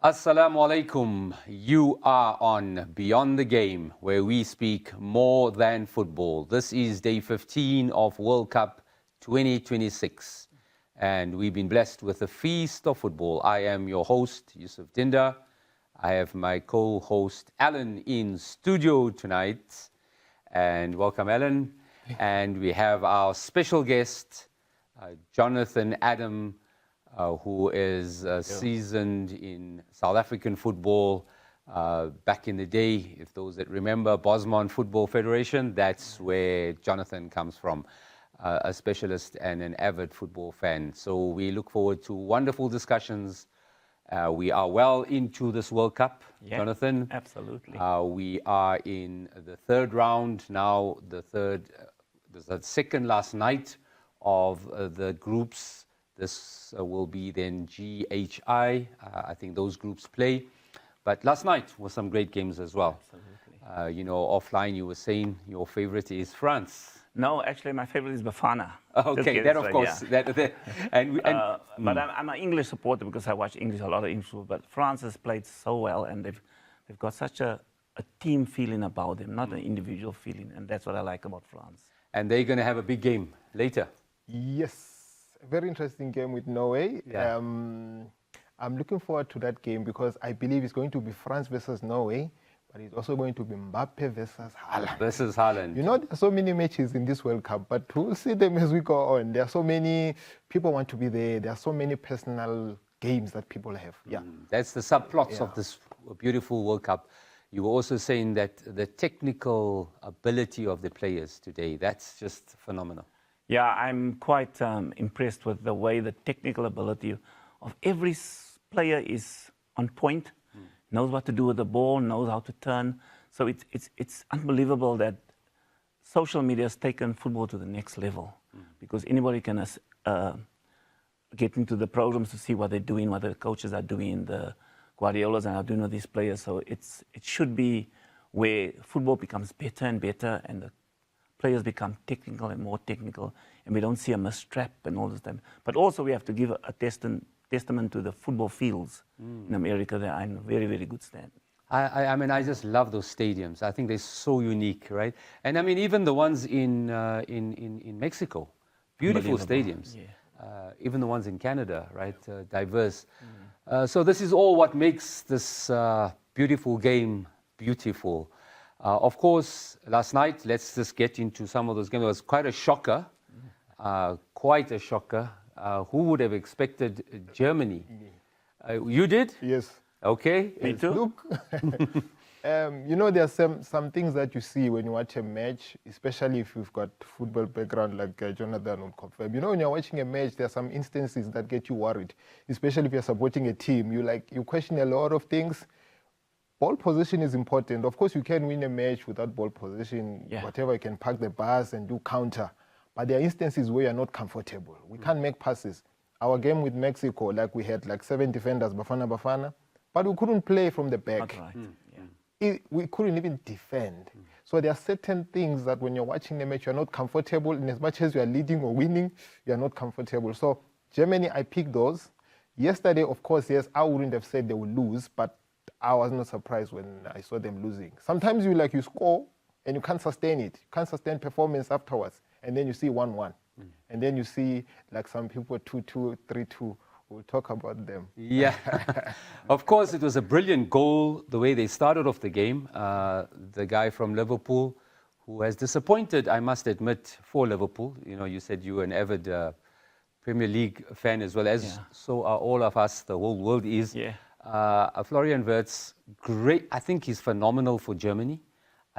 Assalamu alaikum. You are on Beyond the Game, where we speak more than football. This is day 15 of World Cup 2026, and we've been blessed with a feast of football. I am your host, Yusuf Dindar. I have my co-host, Allan, in studio tonight. And welcome, Allan. And we have our special guest, Jonathan Adam, who is seasoned in South African football. Back in the day, if those that remember Bosman Football Federation, that's where Jonathan comes from, a specialist and an avid football fan. So we look forward to wonderful discussions. We are well into this World Cup, Jonathan. Absolutely. We are in the third round now, the second last night of the groups. This will be then GHI. I think those groups play. But last night was some great games as well. Absolutely. Offline you were saying your favorite is France. No, actually, my favorite is Bafana. Okay, that of course. Yeah. But I'm an English supporter because I watch a lot of English football. But France has played so well, and they've got such a team feeling about them, not an individual feeling, and that's what I like about France. And they're going to have a big game later. Yes. A very interesting game with Norway. Yeah. I'm looking forward to that game because I believe it's going to be France versus Norway, but it's also going to be Mbappe versus Haaland. Versus Haaland. There are so many matches in this World Cup, but we'll see them as we go on. There are so many people want to be there. There are so many personal games that people have. Yeah. That's the subplots of this beautiful World Cup. You were also saying that the technical ability of the players today, that's just phenomenal. Yeah, I'm quite impressed with the way the technical ability of every player is on point, knows what to do with the ball, knows how to turn. So it's unbelievable that social media has taken football to the next level because anybody can get into the programs to see what they're doing, what the coaches are doing, the Guardiolas are doing with these players. So it should be where football becomes better and better and the players become technical and more technical, and we don't see a mistrap and all this time. But also we have to give a testament to the football fields in America. They are in very, very good stand. I just love those stadiums. I think they're so unique, right? And I mean, even the ones in Mexico, beautiful stadiums. Yeah. Even the ones in Canada, right? Diverse. So this is all what makes this beautiful game beautiful. Of course, last night, let's just get into some of those games. It was quite a shocker. Who would have expected Germany? You did? Yes. Okay. Me too. Look, there are some things that you see when you watch a match, especially if you've got football background like Jonathan would confirm. When you're watching a match, there are some instances that get you worried, especially if you're supporting a team. You question a lot of things. Ball position is important. Of course, you can win a match without ball position, whatever, you can park the bus and do counter. But there are instances where you're not comfortable. We can't make passes. Our game with Mexico, we had 7 defenders, Bafana, but we couldn't play from the back. Right. We couldn't even defend. So there are certain things that when you're watching the match, you're not comfortable. In as much as you're leading or winning, you're not comfortable. So Germany, I picked those. Yesterday, of course, yes, I wouldn't have said they would lose, but I was not surprised when I saw them losing. Sometimes you score and you can't sustain it. You can't sustain performance afterwards. And then you see 1-1. And then you see some people 2-2, 3-2. We'll talk about them. Yeah. Of course, it was a brilliant goal, the way they started off the game. The guy from Liverpool, who has disappointed, I must admit, for Liverpool. You said you were an avid Premier League fan as well, as so are all of us. The whole world is. Yeah. Florian Wirtz, great. I think he's phenomenal for Germany.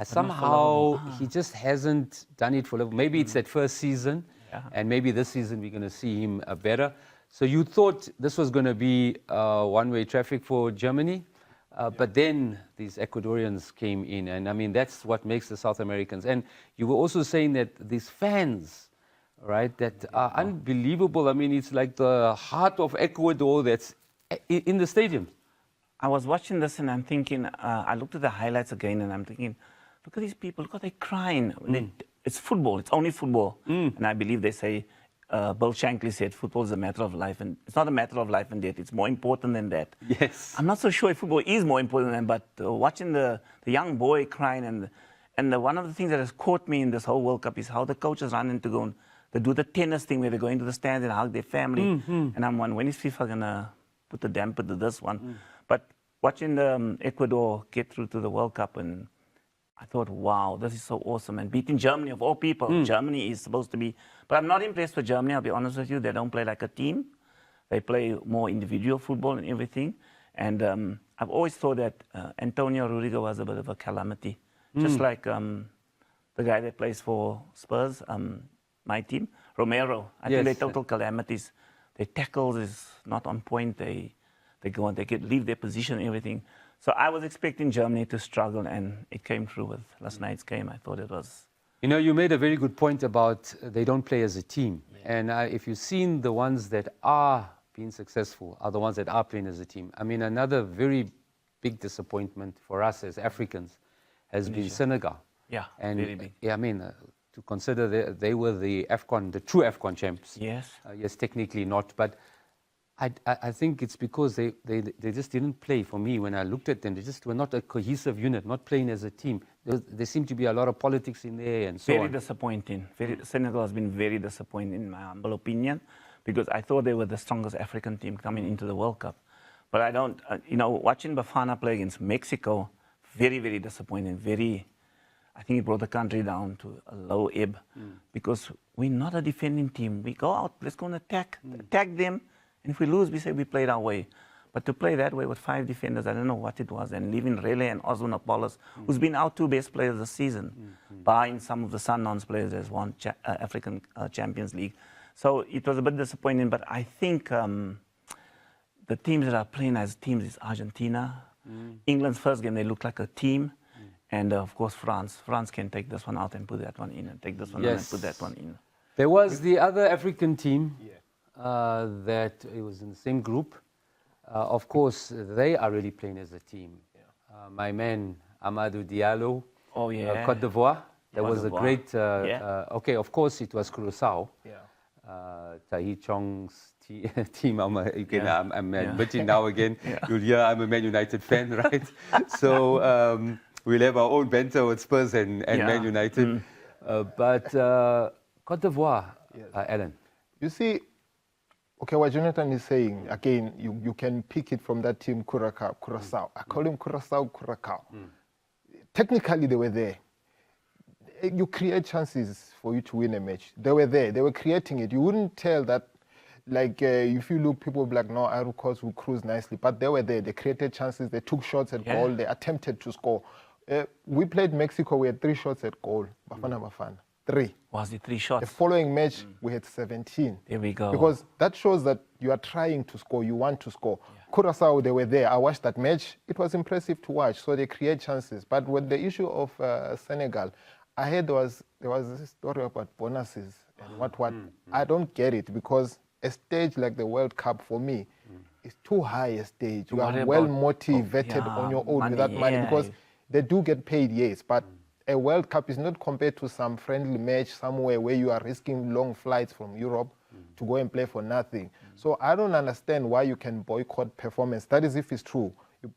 Somehow he just hasn't done it for Liverpool. Maybe it's that first season, and maybe this season we're going to see him better. So you thought this was going to be one-way traffic for Germany, but then these Ecuadorians came in, and I mean that's what makes the South Americans. And you were also saying that these fans, right, that are unbelievable. I mean, it's like the heart of Ecuador that's in the stadium. I was watching this and I'm thinking, I looked at the highlights again and I'm thinking, look at these people, look how they're crying. It's football, it's only football. And I believe they say Bill Shankly said, football is a matter of life, and it's not a matter of life and death. It's more important than that. Yes. I'm not so sure if football is more important than that, but watching the young boy crying, and one of the things that has caught me in this whole World Cup is how the coaches run into go and they do the tennis thing where they go into the stands and hug their family. And I'm wondering, when is FIFA going to put the damper to this one? But watching Ecuador get through to the World Cup, and I thought, wow, this is so awesome. And beating Germany, of all people. Germany is supposed to be... But I'm not impressed with Germany, I'll be honest with you. They don't play like a team. They play more individual football and everything. And I've always thought that Antonio Rudiger was a bit of a calamity. Just like the guy that plays for Spurs, my team, Romero. I think they're total calamities. Their tackles is not on point. They go and they leave their position and everything. So I was expecting Germany to struggle, and it came through with last night's game. I thought it was... You know, you made a very good point about they don't play as a team. And if you've seen the ones that are being successful are the ones that are playing as a team. I mean, another very big disappointment for us as Africans has been Senegal. Yeah, and very big. Yeah, I mean, to consider they were the AFCON, the true AFCON champs. Yes. Yes, technically not, but I think it's because they just didn't play. For me, when I looked at them, they just were not a cohesive unit, not playing as a team. There seemed to be a lot of politics in there and so on. Very disappointing. Senegal has been very disappointing, in my humble opinion, because I thought they were the strongest African team coming into the World Cup. But I don't, you know, watching Bafana play against Mexico, very, very disappointing. I think it brought the country down to a low ebb because we're not a defending team. We go out, let's go and attack them. And if we lose, we say we played our way. But to play that way with 5 defenders, I don't know what it was. And leaving Rele and Osman Apollos, who's been our 2 best players this season, buying some of the Sundowns players as won African Champions League. So it was a bit disappointing. But I think the teams that are playing as teams is Argentina. England's first game, they look like a team. And of course, France. France can take this one out and put that one in, and take this one out and put that one in. There was the other African team that it was in the same group. Of course, they are really playing as a team. My man, Amadou Diallo, Côte d'Ivoire. That was a great, okay, of course, it was Curaçao. Tahi Chong's team. I'm admitting now again, you'll hear I'm a Man United fan, right? So we'll have our own banter with Spurs and Man United. But Côte d'Ivoire, Allan. You see, okay, what Jonathan is saying, again, you can pick it from that team, Curaçao. I call him Curaçao. Technically, they were there. You create chances for you to win a match. They were there. They were creating it. You wouldn't tell that, like, if you look, people will be like, no, Ivory Coast will cruise nicely. But they were there. They created chances. They took shots at goal. They attempted to score. We played Mexico. We had 3 shots at goal. Bafana. 3. Was it 3 shots? The following match, we had 17. There we go. Because that shows that you are trying to score, you want to score. Curaçao, they were there. I watched that match. It was impressive to watch. So they create chances. But with the issue of Senegal, I heard there was this story about bonuses and what. I don't get it, because a stage like the World Cup, for me, is too high a stage. You are well motivated on your own with that money, because they do get paid, yes, but a World Cup is not compared to some friendly match somewhere where you are risking long flights from Europe to go and play for nothing. So I don't understand why you can boycott performance. That is if it's true.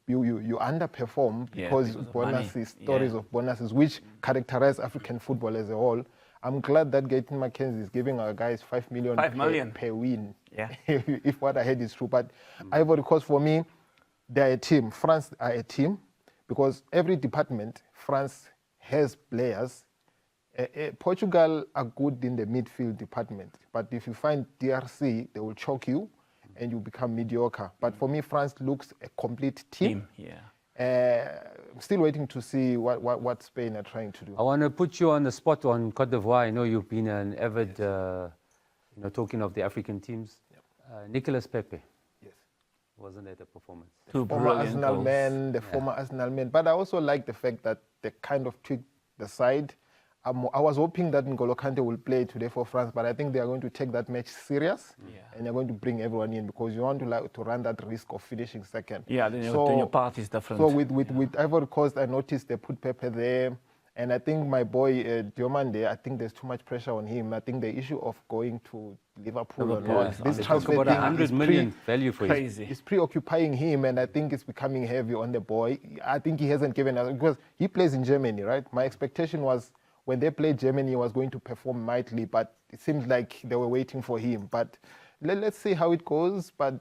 You underperform because bonuses, stories of bonuses, which characterize African football as a whole. I'm glad that Gaten McKenzie is giving our guys 5 million per win, if what I heard is true. But Ivory Coast, for me, they're a team. France are a team, because every department, France has players. Portugal are good in the midfield department, but if you find DRC, they will choke you and you become mediocre. But for me, France looks a complete team. I'm still waiting to see what Spain are trying to do. I want to put you on the spot on Côte d'Ivoire. I know you've been an avid, talking of the African teams. Nicolas Pepe. Yes. Wasn't that a performance? Former Arsenal man, the former Arsenal man. But I also like the fact that they kind of tweaked the side. I was hoping that N'Golo Kante will play today for France, but I think they are going to take that match serious, and they're going to bring everyone in, because you want to run that risk of finishing second. Then your part is different. So with Ivory Coast, I noticed they put Pepe there. And I think my boy Diomande, I think there's too much pressure on him. I think the issue of going to Liverpool or not, is this They talk transfer about thing 100 is million value for him. Crazy. it's preoccupying him, and I think it's becoming heavy on the boy. I think he hasn't given us, because he plays in Germany, right? My expectation was when they played Germany, he was going to perform mightily, but it seems like they were waiting for him. But let's see how it goes. But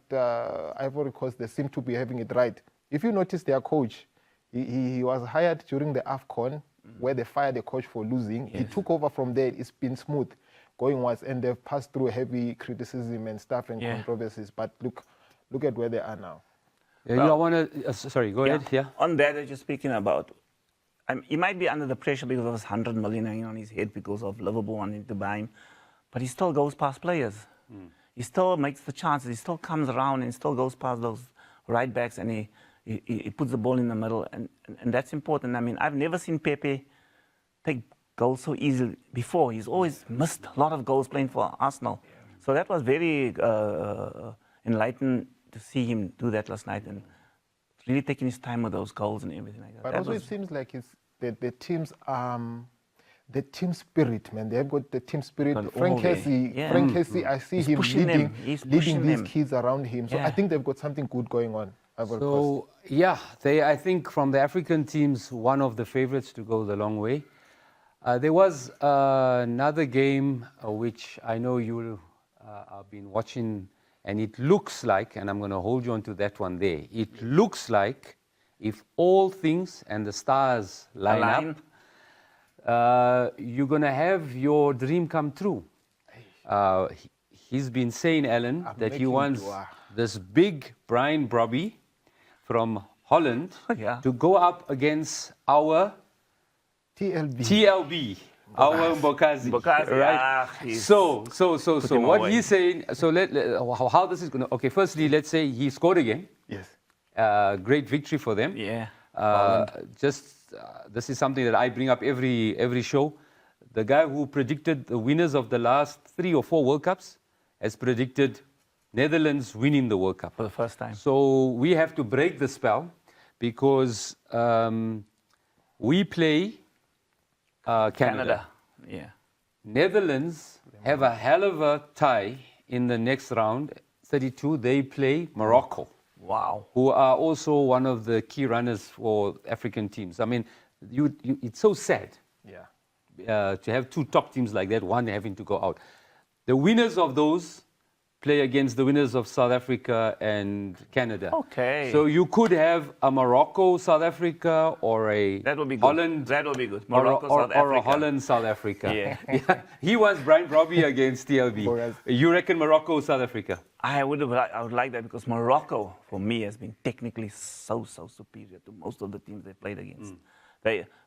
Ivory Coast, they seem to be having it right. If you notice their coach, he was hired during the AFCON, where they fired the coach for losing. He took over from there. It's been smooth going once, and they've passed through heavy criticism and stuff and controversies. But look at where they are now. Yeah, you want to, sorry, go ahead. Yeah. On that, that you're speaking about, he might be under the pressure because of his 100 million hanging on his head because of Liverpool wanting to buy him, but he still goes past players. He still makes the chances. He still comes around and still goes past those right backs, and he puts the ball in the middle, and that's important. I mean, I've never seen Pepe take goals so easily before. He's always missed a lot of goals playing for Arsenal. So that was very enlightening to see him do that last night, and really taking his time with those goals and everything like that. But That also was- it seems like it's the team's the team spirit, man. They've got the team spirit. Got Frank all the- Casey, yeah. Frank Casey, I see He's him pushing them. leading, He's leading pushing these them. kids around him. So I Yeah. think they've got something good going on. Ivory Coast. So, yeah, I think from the African teams, one of the favorites to go the long way. There was another game which I know you have been watching, and it looks like, and I'm going to hold you on to that one there, it looks like if all things and the stars line Align. up, you're going to have your dream come true. He's been saying, Alan, that he making wants dua. this big Brian Brobby from Holland Yeah. to go up against our TLB. TLB, our Mbokazi, Mbokazi, right? he's So him what away. he's saying, so how this is going to, okay, firstly, let's say he scored again. Yes. Great victory for them. Yeah. This is something that I bring up every show. The guy who predicted the winners of the last 3 or 4 World Cups has predicted Netherlands winning the World Cup. For the first time. So we have to break the spell because we play Canada. Yeah. Netherlands have a hell of a tie in the next round, 32. They play Morocco, Wow. who are also one of the key runners for African teams. I mean, it's so sad Yeah. to have 2 top teams like that, one having to go out. The winners of those play against the winners of South Africa and Canada. Okay. So you could have a Morocco, South Africa, or a That would be good. Holland, That would be good. or, Morocco, or, South or a Africa. Holland, South Africa. Yeah. He wants Brian Brobby against TLB. Whereas- You reckon Morocco, South Africa? I would like that because Morocco, for me, has been technically so superior to most of the teams they played against.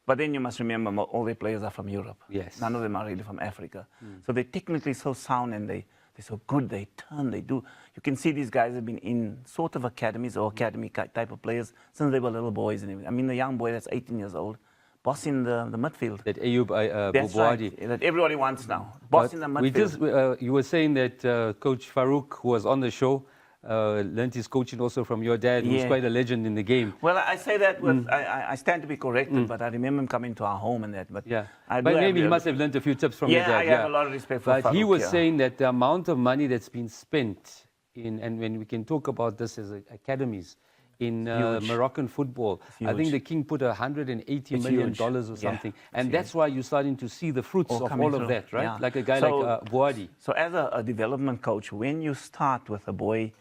But then you must remember, all their players are from Europe. Yes. None of them are really from Africa. So they're technically so sound, and they're so good. They turn, they do. You can see these guys have been in sort of academies or academy type of players since they were little boys and everything. I mean, the young boy that's 18 years old, bossing the midfield. That Ayub That's Boboadi. right. That everybody wants now. Bossing the midfield. You were saying that Coach Farouk, who was on the show, learned his coaching also from your dad, who's Yeah. quite a legend in the game. Well, I say that with, I stand to be corrected, but I remember him coming to our home and that. But Yeah, I do but have maybe he the- must have learned a few tips from your Yeah, dad. I have a lot of respect for But he Farouk, was yeah. saying that the amount of money that's been spent in, and when we can talk about this as academies in huge. Moroccan football, I think huge. the king put $180 It's million huge. or Yeah, something, it's and that's why you're starting to see the fruits All of coming all of through, that, right? yeah. Like a guy So- like Boadi. So as a development coach, when you start with a boy,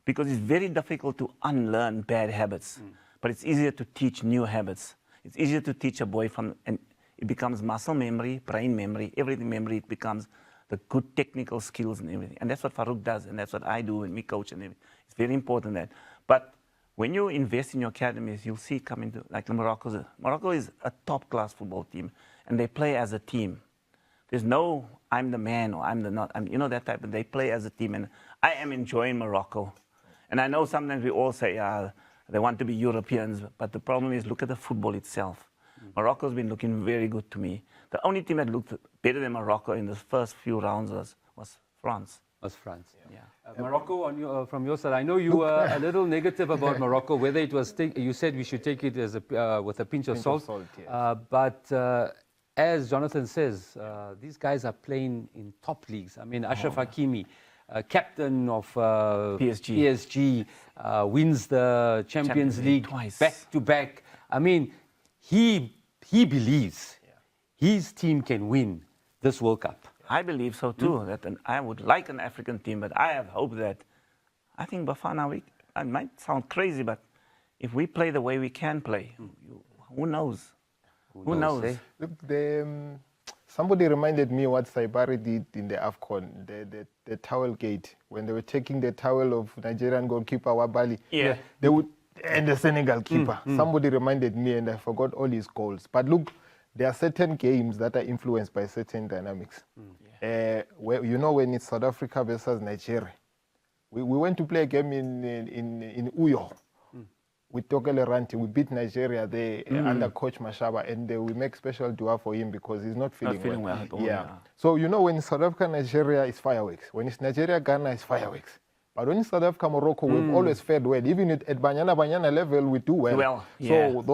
because it's very difficult to unlearn bad habits, but it's easier to teach new habits. It's easier to teach a boy and it becomes muscle memory, brain memory, everything memory. It becomes the good technical skills and everything. And that's what Farouk does, and that's what I do and me coach and everything. It's very important that. But when you invest in your academies, you'll see coming to, like Morocco is a top-class football team, and they play as a team. There's no, I'm the man or I'm the not, you know, that type of, they play as a team. And I am enjoying Morocco. And I know sometimes we all say they want to be Europeans, but the problem is look at the football itself. Morocco's been looking very good to me. The only team that looked better than Morocco in the first few rounds was France. Was France. Yeah. Morocco, on your, from your side, I know you were a little negative about Morocco, whether it was, you said we should take it as a, with a pinch of salt. Yes. But as Jonathan says, these guys are playing in top leagues. I mean, Ashraf Hakimi, captain of PSG, wins the Champions League twice. back to back. I mean, he believes his team can win this World Cup. I believe so too. That I would like an African team, but I have hope that I think Bafana, I might sound crazy, but if we play the way we can play, who knows? Who knows? Eh? Look, somebody reminded me what Saibari did in the AFCON, the towel gate, when they were taking the towel of Nigerian goalkeeper Wabali. Yeah. They would, and the Senegal keeper. Somebody reminded me, and I forgot all his goals. But look, there are certain games that are influenced by certain dynamics. Where, you know, when it's South Africa versus Nigeria, we went to play a game in Uyo with Tokele Ranti. We beat Nigeria there under Coach Mashaba, and we make special dua for him because he's not feeling well at all. Yeah. So, you know, when it's South Africa, Nigeria, it's fireworks. When it's Nigeria, Ghana, it's fireworks. But when it's South Africa, Morocco, we've always fared well. Even at Banyana level, we do well. So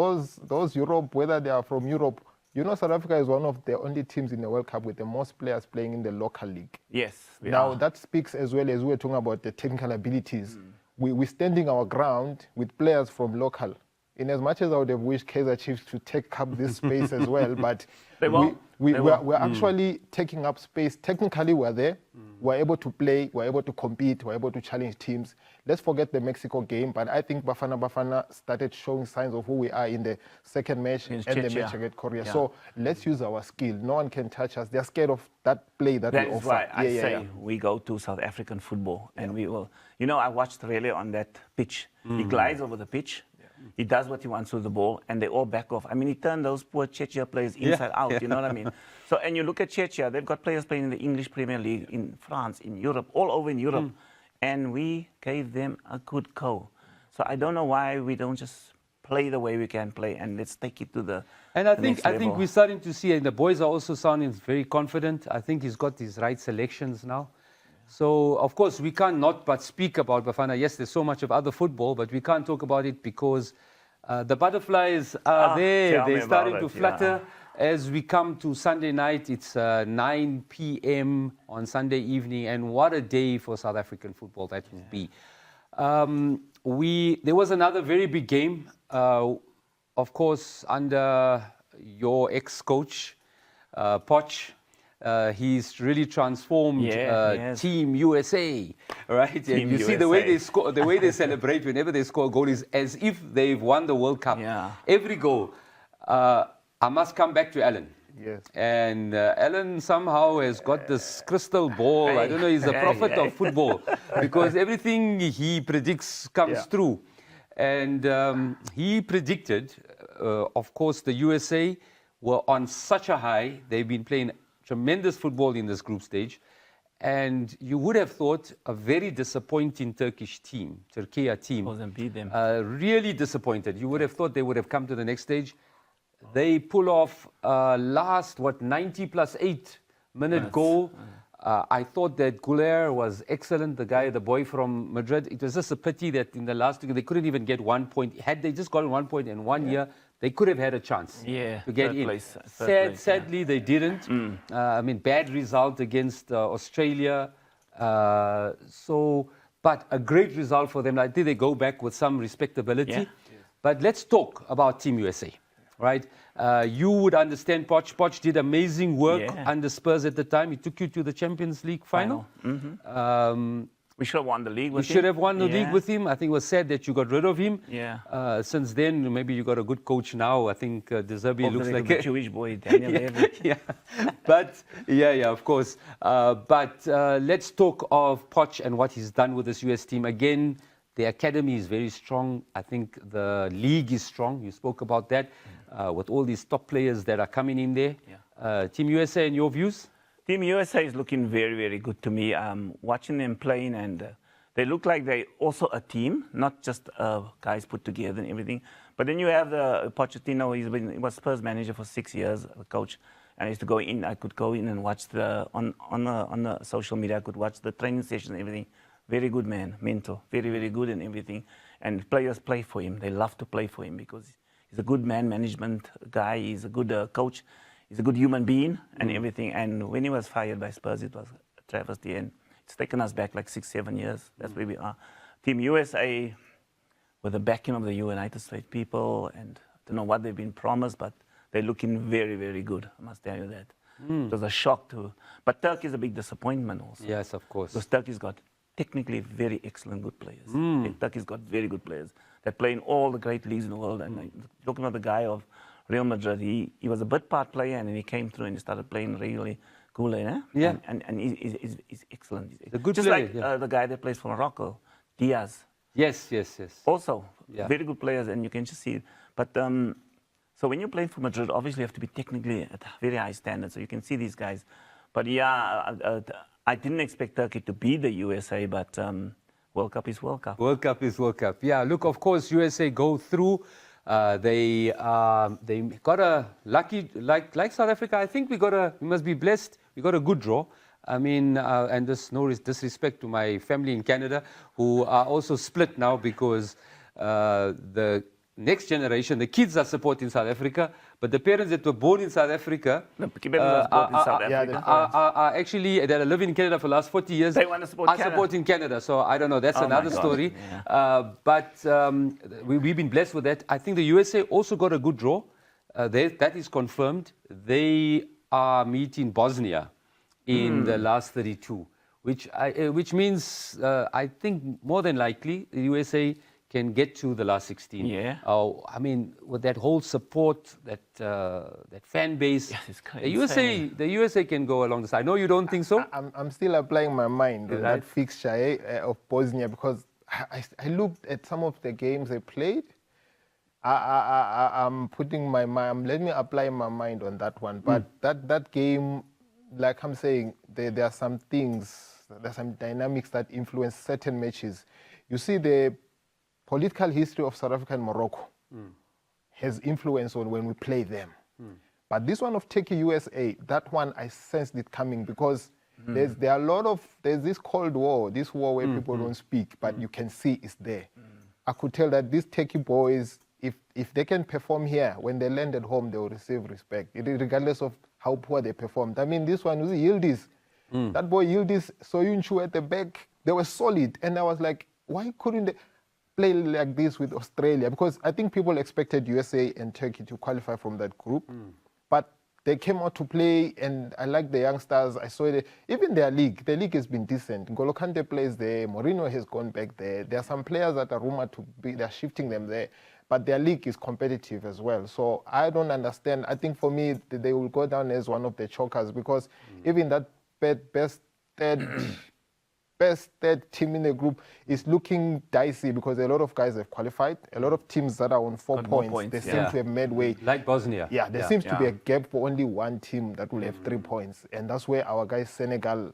those Europe, whether they are from Europe, you know, South Africa is one of the only teams in the World Cup with the most players playing in the local league. Yes. Now, that speaks as well as we're talking about the technical abilities. We're standing our ground with players from local. In as much as I would have wished Kaizer Chiefs to take up this space as well, but we're actually taking up space. Technically, we're there. We're able to play. We're able to compete. We're able to challenge teams. Let's forget the Mexico game, but I think Bafana started showing signs of who we are in the second match and the match against Korea. Yeah. So let's use our skill. No one can touch us. They're scared of that play that we offer. That's why I say we go to South African football and we will. You know, I watched Rele on that pitch. He glides over the pitch. He does what he wants with the ball, and they all back off. I mean, he turned those poor Czechia players inside out, you know what I mean? So, and you look at Czechia, they've got players playing in the English Premier League, in France, in Europe, all over in Europe. And we gave them a good go. So I don't know why we don't just play the way we can play, and let's take it to the And I think we're starting to see, and the boys are also sounding very confident. I think he's got his right selections now. So, of course, we can't not but speak about Bafana. Yes, there's so much of other football, but we can't talk about it because the butterflies are there. They're starting to flutter. As we come to Sunday night, it's 9 p.m. on Sunday evening, and what a day for South African football that will be. There was another very big game, of course, under your ex-coach, Poch. He's really transformed Team USA, right? Team and you USA. see the way they score, the way they celebrate whenever they score a goal is as if they've won the World Cup. Yeah. Every goal. I must come back to Allan. Yes. And Allan somehow has got this crystal ball. I don't know, he's a prophet of football because everything he predicts comes true. And he predicted, of course, the USA were on such a high. They've been playing tremendous football in this group stage. And you would have thought a very disappointing Turkish team, Turkey team, wasn't beat them. really disappointed. You would have thought they would have come to the next stage. They pull off last, 90 plus 8 minute goal. I thought that Güler was excellent, the boy from Madrid. It was just a pity that in the last week they couldn't even get 1 point. Had they just gotten 1 point in 1 year, they could have had a chance to get in. Sadly, they didn't. I mean, bad result against Australia. But a great result for them. I think they go back with some respectability. But let's talk about Team USA. Right, you would understand. Poch did amazing work under Spurs at the time. He took you to the Champions League final. We should have won the league with him. We should have won the league with him. I think it was sad that you got rid of him. Since then, maybe you got a good coach now. I think De Zerbi looks like a Jewish boy, Daniel. But of course. But let's talk of Poch and what he's done with this US team. Again, the academy is very strong. I think the league is strong. You spoke about that with all these top players that are coming in there. Team USA, in your views? Team USA is looking very, very good to me. Watching them playing, and they look like they're also a team, not just guys put together and everything. But then you have the Pochettino. He was Spurs manager for 6 years, the coach. And I used to go in. I could go in and watch on the social media. I could watch the training sessions and everything. Very good man, mentor, very, very good and everything. And players play for him. They love to play for him because he's a good man management guy. He's a good coach. He's a good human being and everything. And when he was fired by Spurs, it was a travesty. And it's taken us back like 6-7 years. That's where we are. Team USA, with the backing of the United States people, and I don't know what they've been promised, but they're looking very, very good. I must tell you that. It was a shock too. But Turkey is a big disappointment also. Yes, of course. Because Turkey's got technically very excellent good players. Turkey's got very good players that play in all the great leagues in the world. And talking about the guy of Real Madrid, he was a bit part player, and then he came through and he started playing really cool, eh? Yeah. And he's excellent. A good Just player, like the guy that plays for Morocco, Diaz. Yes. Also, Yeah. very good players, and you can just see it. But so when you're playing for Madrid, obviously you have to be technically at a very high standard, so you can see these guys. But yeah, I didn't expect Turkey to beat the USA, but World Cup is World Cup. World Cup is World Cup. Yeah, look, of course, USA go through. They got a lucky, like South Africa. I think we must be blessed. We got a good draw. I mean, and there's no disrespect to my family in Canada, who are also split now because the next generation, the kids are supporting South Africa, but the parents that were born in South Africa are actually, that are living in Canada for the last 40 years, they want to support Canada. supporting Canada. So I don't know, that's another story. Yeah. But we've been blessed with that. I think the USA also got a good draw. That is confirmed. They are meeting Bosnia in the last 32, which means I think more than likely the USA can get to the last 16. Yeah. I mean, with that whole support, that fan base, the USA can go along the side. I know you don't think so. I'm still applying my mind on that fixture of Bosnia, because I looked at some of the games they played. I'm putting my mind. Let me apply my mind on that one. But that game, like I'm saying, there are some things, there's some dynamics that influence certain matches. You see, the political history of South Africa and Morocco has influence on when we play them. But this one of Turkey USA, that one I sensed it coming, because there's this Cold War, this war where people don't speak, but you can see it's there. I could tell that these Turkey boys, if they can perform here, when they land at home, they will receive respect, regardless of how poor they performed. I mean, this one was Yildiz. That boy Yildiz, Soyuncu at the back, they were solid. And I was like, why couldn't they play like this with Australia? Because I think people expected USA and Turkey to qualify from that group. But they came out to play, and I like the youngsters. I saw it. Even their league, has been decent. N'Golo Kante plays there. Mourinho has gone back there. There are some players that are rumored to be, they're shifting them there. But their league is competitive as well. So I don't understand. I think for me, they will go down as one of the chokers, because even that best third team in the group is looking dicey, because a lot of guys have qualified. A lot of teams that are on 4 points, they seem to have made way. Like Bosnia. Yeah, there seems to be a gap for only one team that will have 3 points. And that's where our guys, Senegal,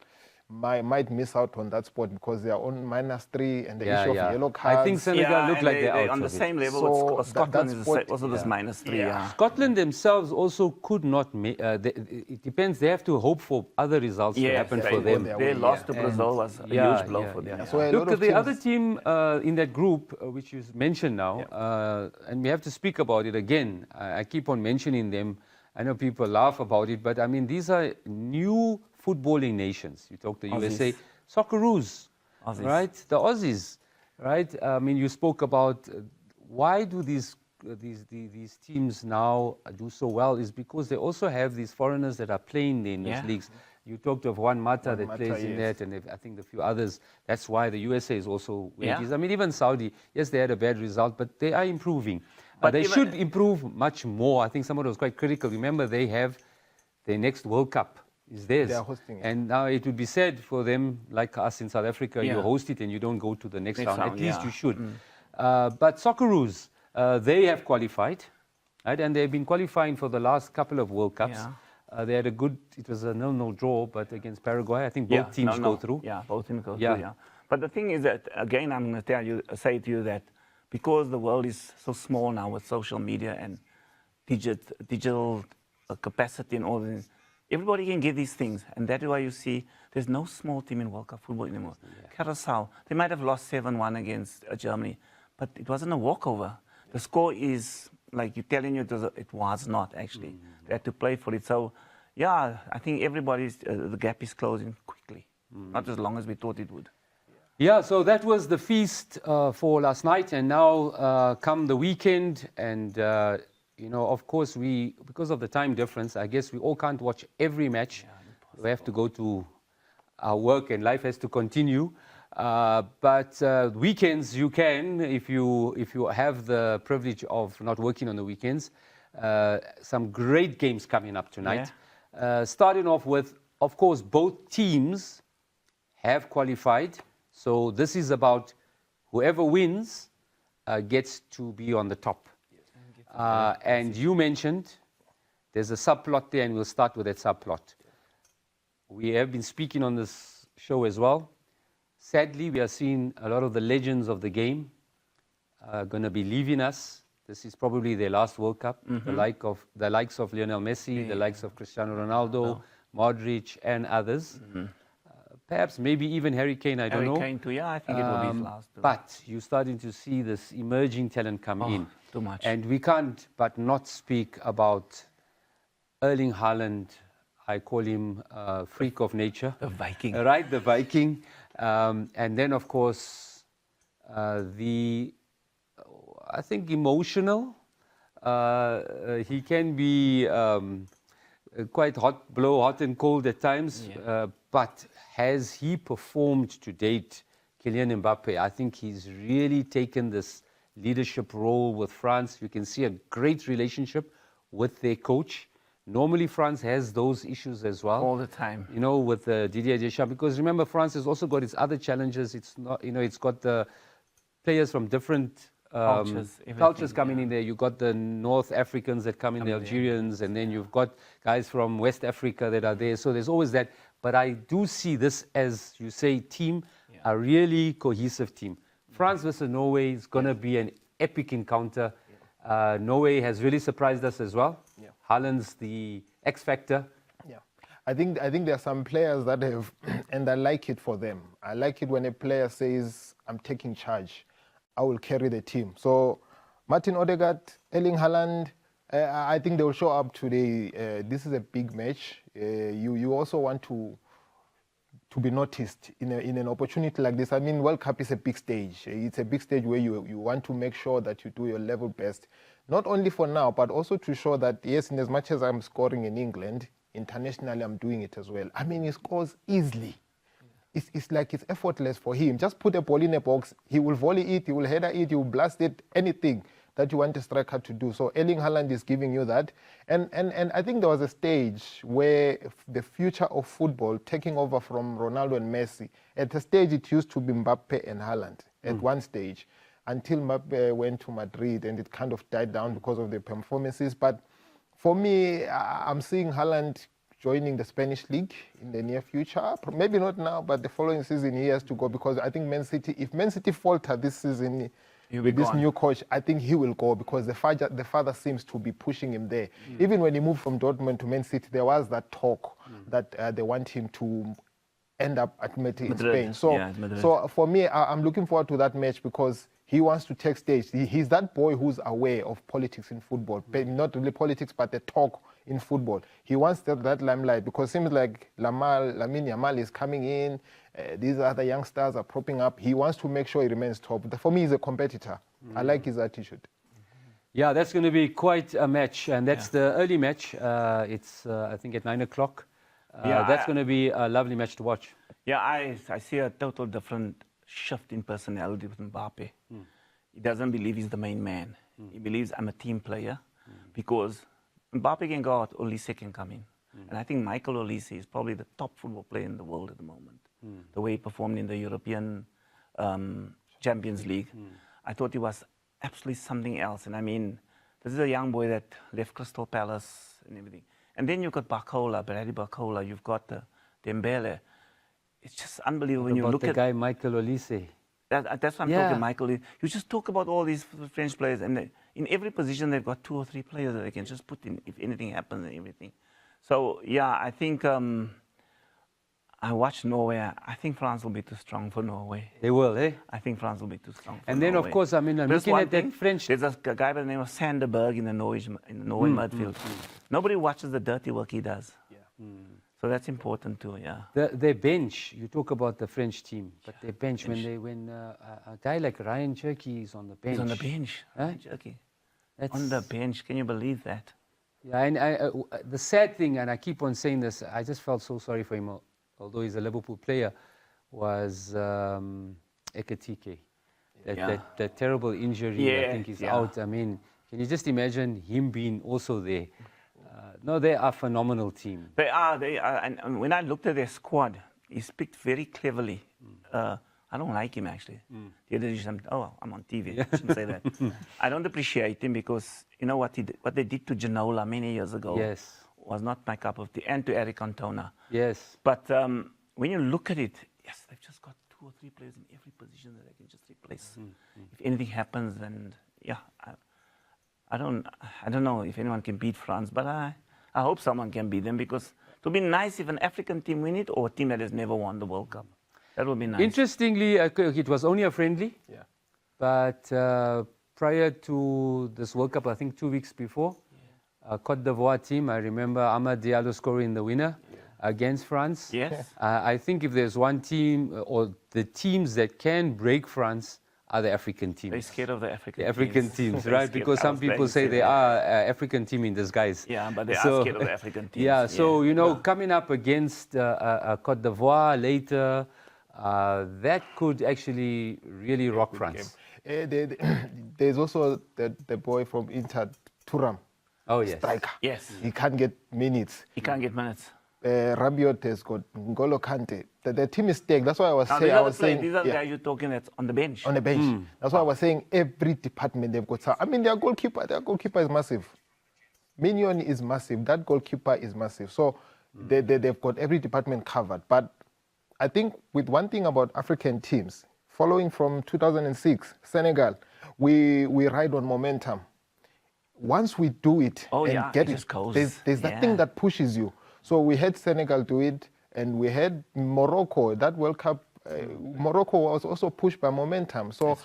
might miss out on that spot, because they are on -3, and the issue of yellow cards. I think Senegal look like they're out on the of it. same level. So Scotland is also this -3. Scotland themselves also could not make. It depends. They have to hope for other results to happen for them. Their loss to Brazil was a huge blow for them. So look, the other team in that group, which you mentioned now, and we have to speak about it again. I keep on mentioning them. I know people laugh about it, but I mean, these are new footballing nations. You talk to USA, Socceroos, right? The Aussies, right? I mean, you spoke about why do these teams now do so well? Is because they also have these foreigners that are playing in these leagues. You talked of Juan Mata that plays in that, and I think a few others. That's why the USA is also where it is. I mean, even Saudi, yes, they had a bad result, but they are improving. But they should improve much more. I think someone was quite critical. Remember, they have their next World Cup is theirs. They are hosting it. And now it would be sad for them, like us in South Africa, you host it and you don't go to the next round. At least you should. But Socceroos, they have qualified, right? And they've been qualifying for the last couple of World Cups. They had it was a 0-0 draw, but against Paraguay, I think both teams go through. Yeah, both teams go through, But the thing is that, again, I'm going to say to you that because the world is so small now with social media and digital capacity and all this. Everybody can get these things, and that is why you see there's no small team in World Cup football anymore. Curacao, they might have lost 7-1 against Germany, but it wasn't a walkover. The score is, like you're telling you, it was not actually. They had to play for it. So, yeah, I think everybody's, the gap is closing quickly, not as long as we thought it would. Yeah, so that was the feast for last night, and now come the weekend, and you know, of course, because of the time difference, I guess we all can't watch every match. We have to go to our work, and life has to continue. But weekends you can, if you have the privilege of not working on the weekends. Some great games coming up tonight. Starting off with, of course, both teams have qualified. So this is about whoever wins gets to be on the top. And you mentioned there's a subplot there, and we'll start with that subplot. We have been speaking on this show as well. Sadly, we are seeing a lot of the legends of the game going to be leaving us. This is probably their last World Cup. The likes of Lionel Messi, the likes of Cristiano Ronaldo, Modric, and others. Perhaps maybe even Harry Kane, I don't know. Harry Kane too, yeah, I think it will be his last. But you're starting to see this emerging talent come in. Too much. And we can't but not speak about Erling Haaland. I call him a freak of nature. The Viking. Right, the Viking. And then, of course, I think emotional. He can be quite blow hot and cold at times. But has he performed to date, Kylian Mbappe? I think he's really taken this leadership role with France. You can see a great relationship with their coach. Normally, France has those issues as well. All the time. You know, with Didier Deschamps. Because remember, France has also got its other challenges. It's not, you know, it's got the players from different cultures coming in there. You've got the North Africans that come in, the Algerians, and then you've got guys from West Africa that are there. So there's always that. But I do see this, as you say, team, a really cohesive team. France versus Norway is going to be an epic encounter. Norway has really surprised us as well. Haaland's the X factor. Yeah, I think there are some players that have, and I like it for them. I like it when a player says, "I'm taking charge. I will carry the team." So, Martin Odegaard, Erling Haaland, I think they will show up today. This is a big match. You also want to be noticed in an opportunity like this. I mean, World Cup is a big stage. It's a big stage where you want to make sure that you do your level best, not only for now, but also to show that, yes, in as much as I'm scoring in England, internationally I'm doing it as well. I mean, he scores easily. It's like it's effortless for him. Just put a ball in a box, he will volley it, he will header it, he will blast it, anything that you want a striker to do. So Erling Haaland is giving you that. And I think there was a stage where the future of football taking over from Ronaldo and Messi, at a stage it used to be Mbappe and Haaland at one stage, until Mbappe went to Madrid and it kind of died down because of the performances. But for me, I'm seeing Haaland joining the Spanish league in the near future. Maybe not now, but the following season he has to go, because I think Man City, if Man City falter this season with this new coach, I think he will go, because the father seems to be pushing him there. Even when he moved from Dortmund to Man City, there was that talk that they want him to end up at Madrid in Spain. So for me, I'm looking forward to that match, because he wants to take stage. He's that boy who's aware of politics in football. Not really politics, but the talk in football. He wants that limelight, because it seems like Lamine Yamal is coming in. These other young stars are propping up. He wants to make sure he remains top. For me, he's a competitor. I like his attitude. Yeah, that's going to be quite a match. And that's the early match. It's, I think, at 9 o'clock. That's going to be a lovely match to watch. Yeah, I see a total different shift in personality with Mbappe. He doesn't believe he's the main man. He believes I'm a team player, because Mbappe can go out, Olise can come in. And I think Michael Olise is probably the top football player in the world at the moment. The way he performed in the European Champions League, I thought he was absolutely something else. And I mean, this is a young boy that left Crystal Palace and everything. And then you've got Bradley Barcola, you've got Dembele. It's just unbelievable when you look at the guy Michael Olise. That's what I'm talking, Michael. You just talk about all these French players, and in every position they've got 2 or 3 players that they can just put in if anything happens and everything. So yeah, I think I watched Norway. I think France will be too strong for Norway. They will, eh? I think France will be too strong for And then, Norway. of course, I mean, I'm There's looking one at that thing, French. There's a guy by the name of Sanderberg in the Norway midfield. Nobody watches the dirty work he does. Yeah. So that's important too, yeah. Their bench, you talk about the French team, but their bench, when a guy like Ryan Cherky is on the bench. He's on the bench. Huh? Cherky. That's- On the bench, can you believe that? Yeah, and the sad thing, and I keep on saying this, I just felt so sorry for him, although he's a Liverpool player, was Ekitike. That terrible injury, I think he's out. I mean, can you just imagine him being also there? No, they are a phenomenal team. They are. And when I looked at their squad, he's picked very cleverly. I don't like him, actually. The other day, I'm on TV. I shouldn't say that. I don't appreciate him because, you know, what they did to Ginola many years ago was not my cup of tea, and to Eric Cantona. Yes. But when you look at it, yes, they've just got 2 or 3 players in every position that they can just replace. If anything happens, then, yeah, I don't know if anyone can beat France, but I hope someone can beat them, because it would be nice if an African team win it, or a team that has never won the World Cup. That would be nice. Interestingly, it was only a friendly. Yeah. But prior to this World Cup, I think 2 weeks before, Côte d'Ivoire team, I remember Amad Diallo scoring the winner against France. Yes. I think if there's one team, or the teams that can break France, are the African teams. They're scared of the African teams, right? Because some people say they are African team in disguise. Yeah, but they are scared of the African teams. Yeah, so, you know, coming up against Côte d'Ivoire later, that could actually really rock France. There's also the boy from Inter, Thuram. Oh, yes. Striker. Yes. He can't get minutes. He can't get minutes. Rabiot has got N'Golo Kante. The team is stacked. That's why I was Now, saying. these are the guys you're talking that's on the bench. On the bench. That's why I was saying every department they've got. I mean, their goalkeeper is massive. Mignon is massive. That goalkeeper is massive. So they've got every department covered. But I think with one thing about African teams, following from 2006, Senegal, we ride on momentum. Once we do it get it, there's that thing that pushes you. So we had Senegal do it, and we had Morocco. That World Cup, Morocco was also pushed by momentum. So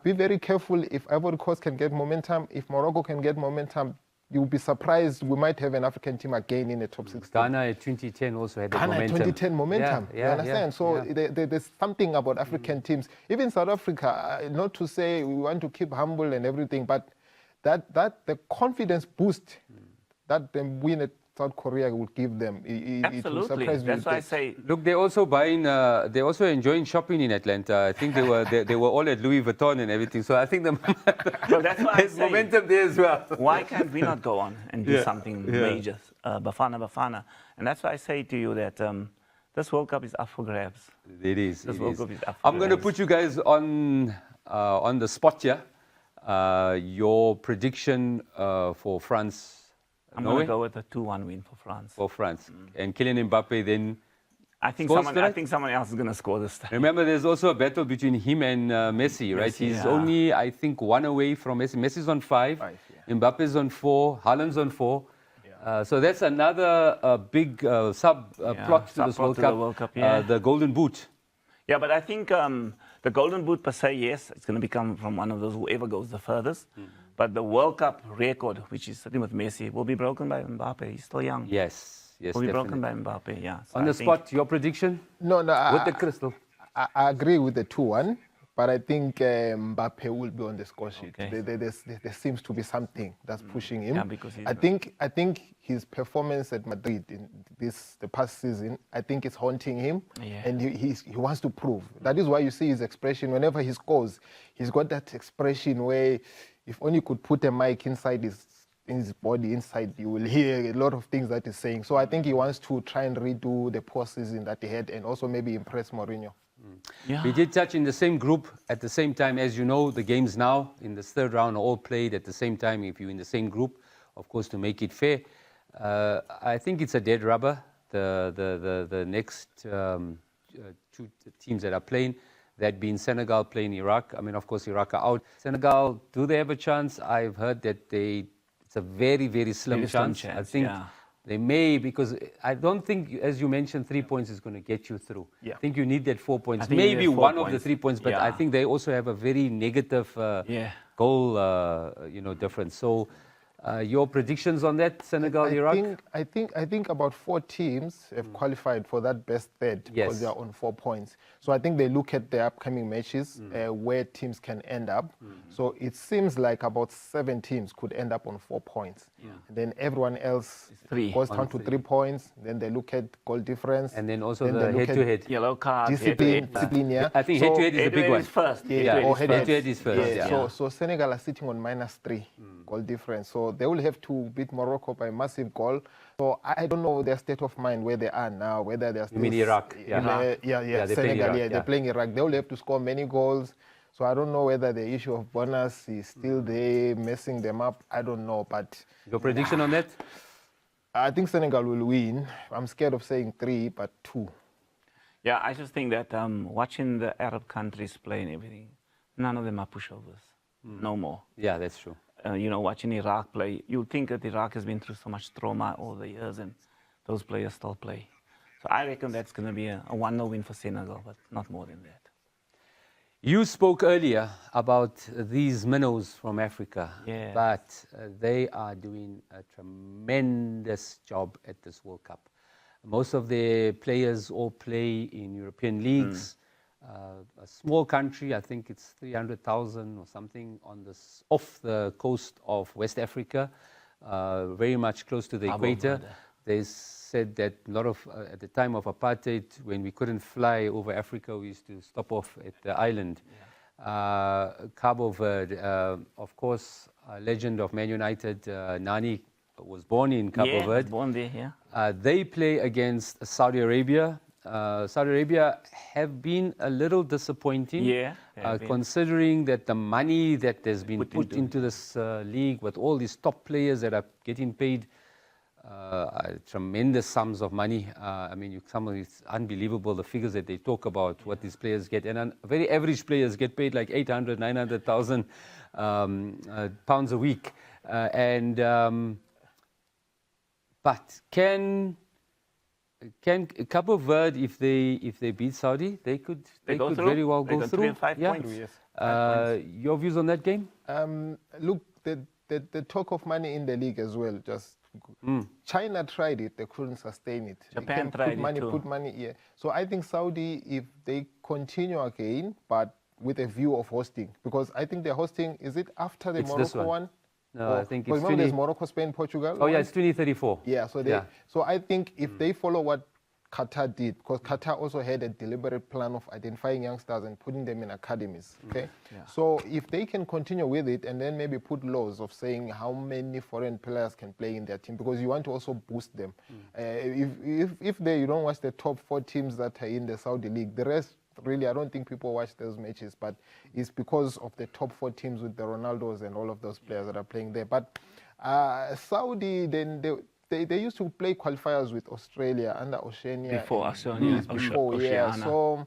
be very careful if Ivory Coast can get momentum. If Morocco can get momentum, you'll be surprised. We might have an African team again in the top 16. Ghana in 2010 also had that momentum. Ghana in 2010 momentum. Yeah, you understand? So there's something about African teams. Even South Africa, not to say we want to keep humble and everything, but that the confidence boost that the win at South Korea will give them. It will surprise me. That's why I say. Look, they're also buying. They're also enjoying shopping in Atlanta. I think they were all at Louis Vuitton and everything. So I think Well, that's why there's momentum there as well. Why can't we not go on and do something major, Bafana? And that's why I say to you that this World Cup is up for grabs. It is. This World Cup is up for I'm going to grabs. put you guys on the spot here. Your prediction for France. I'm going to go with a 2-1 win for France. For France. And Kylian Mbappe then. I think someone else is going to score this time. Remember, there's also a battle between him and Messi, right? He's only, I think, 1 away from Messi. Messi's on 5, Mbappe's on 4, Haaland's on 4. So that's another big plot to this World Cup, the Golden Boot. Yeah, but I think the Golden Boot per se, yes, it's going to become from one of those, whoever goes the furthest. But the World Cup record, which is sitting with Messi, will be broken by Mbappe. He's still young. Yes, will be broken by Mbappe, yeah. So on the spot, your prediction? No, with the crystal. I agree with the 2-1, but I think Mbappe will be on the score sheet. Okay. There seems to be something that's pushing him. Yeah, because I think his performance at Madrid in the past season, I think it's haunting him, and he wants to prove. That is why you see his expression whenever he scores. He's got that expression where if only could put a mic inside his body, inside, you will hear a lot of things that he's saying. So I think he wants to try and redo the poor season that he had, and also maybe impress Mourinho. Yeah. We did touch in the same group at the same time. As you know, the games now in this third round are all played at the same time if you're in the same group, of course, to make it fair. I think it's a dead rubber, the next 2 teams that are playing. That being Senegal playing Iraq. I mean, of course, Iraq are out. Senegal, do they have a chance? I've heard that it's a very, very slim Very slim chance. chance, I think yeah. they may, because I don't think, as you mentioned, 3 points is going to get you through. Yeah. I think you need that 4 points. I think you Maybe need 4 one of the points. 3 points, but I Yeah. think they also have a very negative Yeah. goal, difference. So, your predictions on that, Senegal, Iraq? I think about 4 teams have qualified for that best third Yes. because they are on 4 points. So I think they look at the upcoming matches where teams can end up. So it seems like about 7 teams could end up on 4 points. And then everyone else three. goes down to 3 points. Then they look at goal difference. And then also they the look at head-to-head. Yellow card. discipline. Yeah. I think So- head-to-head is the big one. Is first. Yeah, or head-to-head is first. Yeah. Yeah. So Senegal are sitting on -3 goal difference. So they will have to beat Morocco by a massive goal. So I don't know their state of mind where they are now, whether they're still mean Iraq? Yeah. Yeah, they're playing Senegal. Iraq, Yeah, they're yeah. playing Iraq. They will have to score many goals. So I don't know whether the issue of bonus is still there, messing them up. I don't know, but Your prediction on that? I think Senegal will win. I'm scared of saying 3, but 2. Yeah, I just think that watching the Arab countries play and everything, none of them are pushovers. No more. Yeah, that's true. Watching Iraq play, you'll think that Iraq has been through so much trauma over the years, and those players still play. So I reckon that's going to be a 1-0 win for Senegal, but not more than that. You spoke earlier about these minnows from Africa, Yes. but they are doing a tremendous job at this World Cup. Most of their players all play in European leagues. A small country, I think it's 300,000 or something off the coast of West Africa, very much close to the Cabo equator. Verde. They said that a lot of, at the time of apartheid, when we couldn't fly over Africa, we used to stop off at the island. Cabo Verde, of course, a legend of Man United, Nani, was born in Cabo Yeah, Verde. born there, yeah. They play against Saudi Arabia. Saudi Arabia have been a little disappointing, Yeah, they have been. considering that the money that has been Put put into into this league with all these top players that are getting paid tremendous sums of money. I mean, some of it's unbelievable, the figures that they talk about, what these players get. And very average players get paid like 800, 900,000 pounds a week. But can Cabo Verde, if they beat Saudi, they could go through? very well They go got through. 3 and 5 Yeah. points. Yes. Your views on that game? Look, the talk of money in the league as well. Just China tried it; they couldn't sustain it. They Japan can tried it money, too. Put money, yeah. So I think Saudi, if they continue again, but with a view of hosting, because I think they're hosting. Is it after the It's this Morocco one. one? No, Or- I think because it's remember 20. there's Morocco, Spain, Portugal. Oh yeah, one? it's 2034. Yeah, so I think if they follow what Qatar did, because Qatar also had a deliberate plan of identifying youngsters and putting them in academies. Okay, so if they can continue with it and then maybe put laws of saying how many foreign players can play in their team, because you want to also boost them. If you don't watch the top 4 teams that are in the Saudi league, the rest really I don't think people watch those matches, but it's because of the top 4 teams with the Ronaldos and all of those players that are playing there. But Saudi, then they used to play qualifiers with Australia under Oceania. Before and Oceania, Greece before, yeah. Oceania. So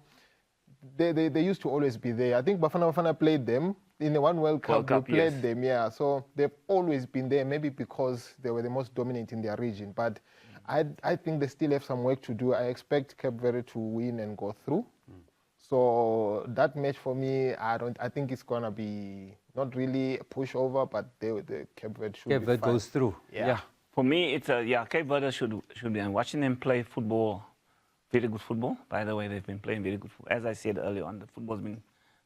they used to always be there. I think Bafana Bafana played them in the one World Cup. Cup, they played yes. them, yeah. So they've always been there, maybe because they were the most dominant in their region. But I think they still have some work to do. I expect Cape Verde to win and go through. So that match for me, I think it's gonna be not really a pushover, but the Cape Verde should Cape be Verde fine. goes through. Yeah. For me, it's Cape Verde should be. And watching them play football, very good football. By the way, they've been playing very good football. As I said earlier on, the football's been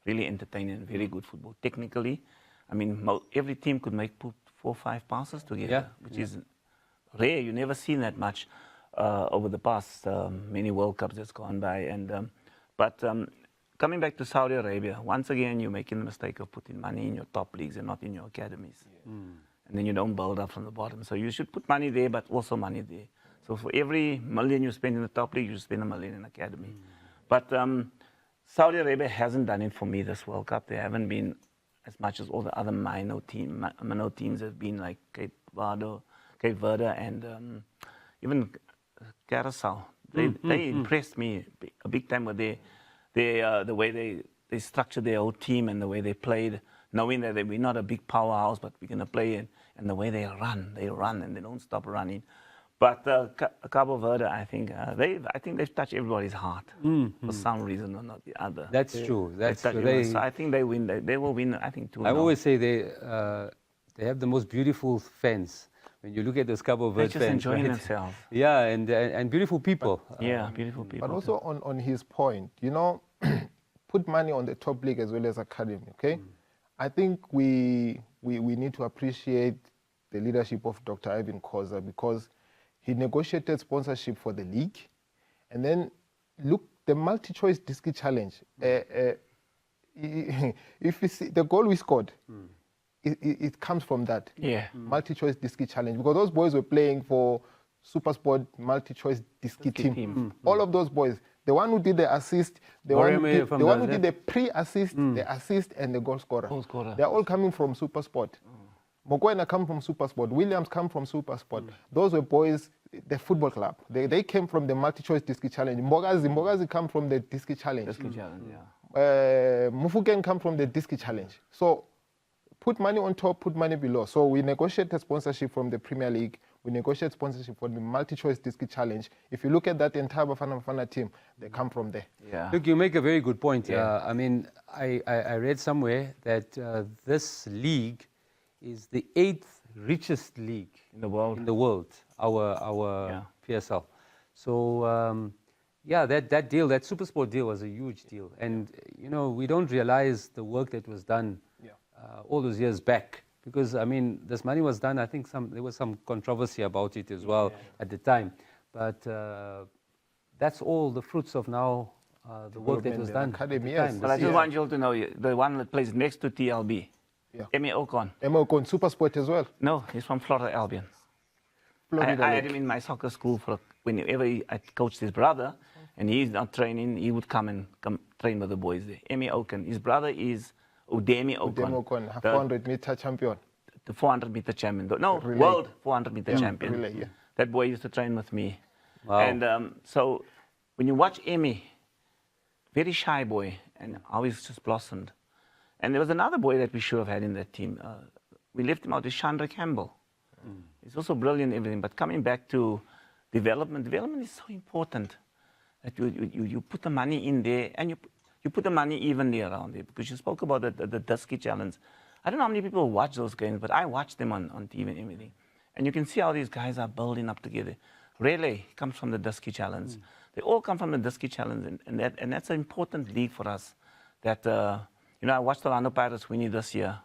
really entertaining and very good football. Technically, I mean, every team could make 4 or 5 passes together, which is rare. You never seen that much over the past many World Cups that's gone by. And but coming back to Saudi Arabia, once again, you're making the mistake of putting money in your top leagues and not in your academies. And then you don't build up from the bottom. So you should put money there, but also money there. So for every million you spend in the top league, you spend $1 million in academy. But Saudi Arabia hasn't done it for me this World Cup. They haven't been as much as all the other minor teams have been, like Cape Verde and even Curacao. They impressed me a big time with their the way they structured their whole team and the way they played, knowing that we're not a big powerhouse, but we're going to play it, and the way they run and they don't stop running. But Cabo Verde, I think they've touched everybody's heart for some reason or not the other. That's true. That's true. So I think they win. They will win. I think 2-0. I always say they have the most beautiful fans. When you look at those Cabo Verde fans, they're just enjoying right? themselves. Yeah, and beautiful people. Beautiful people. But also on his point, put money on the top league as well as academy. Okay, I think we need to appreciate the leadership of Dr. Ivan Khoza, because he negotiated sponsorship for the league, and then look, the multi-choice disc challenge. If you see the goal we scored, it comes from that. Yeah. Multi-choice disc challenge, because those boys were playing for Supersport multi-choice disc team. All of those boys, the one who did the assist, the one who did the pre-assist, the assist, and the goal scorer. They're all coming from Supersport. Mokoena come from Supersport. Williams come from Supersport. Those were boys, the football club. They came from the multi-choice disc challenge. Mbogazi come from the disc challenge. Mufuken come from the disc challenge. So put money on top, put money below. So we negotiated sponsorship from the Premier League. We negotiate sponsorship for the multi-choice disc challenge. If you look at that entire Bafana Bafana team, they come from there. Yeah. Look, you make a very good point. I mean, I read somewhere that this league is the 8th richest league in the world. Our PSL. So that deal, that SuperSport deal, was a huge deal, and we don't realize the work that was done all those years back, because I mean this money was done. I think there was some controversy about it as well at the time, but that's all the fruits of now the work that was done. Academy, But I just want you all to know, the one that plays next to TLB. Emmy Ocon. Emmy Ocon, Supersport as well. No, he's from Florida Albion. I had him in my soccer school whenever I coached his brother, and he's not training, he would come train with the boys there. Emmy Ocon. His brother is Udemy Ocon. Udemy Ocon, 400-meter champion. The 400-meter champion. No, relay. world 400-meter champion. Relay, That boy used to train with me. Wow. And so when you watch Emmy, very shy boy, and how he's just blossomed. And there was another boy that we should have had in that team. We left him out, is Chandra Campbell. He's also brilliant and everything, but coming back to development is so important that you put the money in there, and you put the money evenly around it, because you spoke about the Dusky Challenge. I don't know how many people watch those games, but I watch them on TV and everything. And you can see how these guys are building up together. Relay comes from the Dusky Challenge. They all come from the Dusky Challenge, and that's an important league for us. That I watched Orlando Pirates winning this year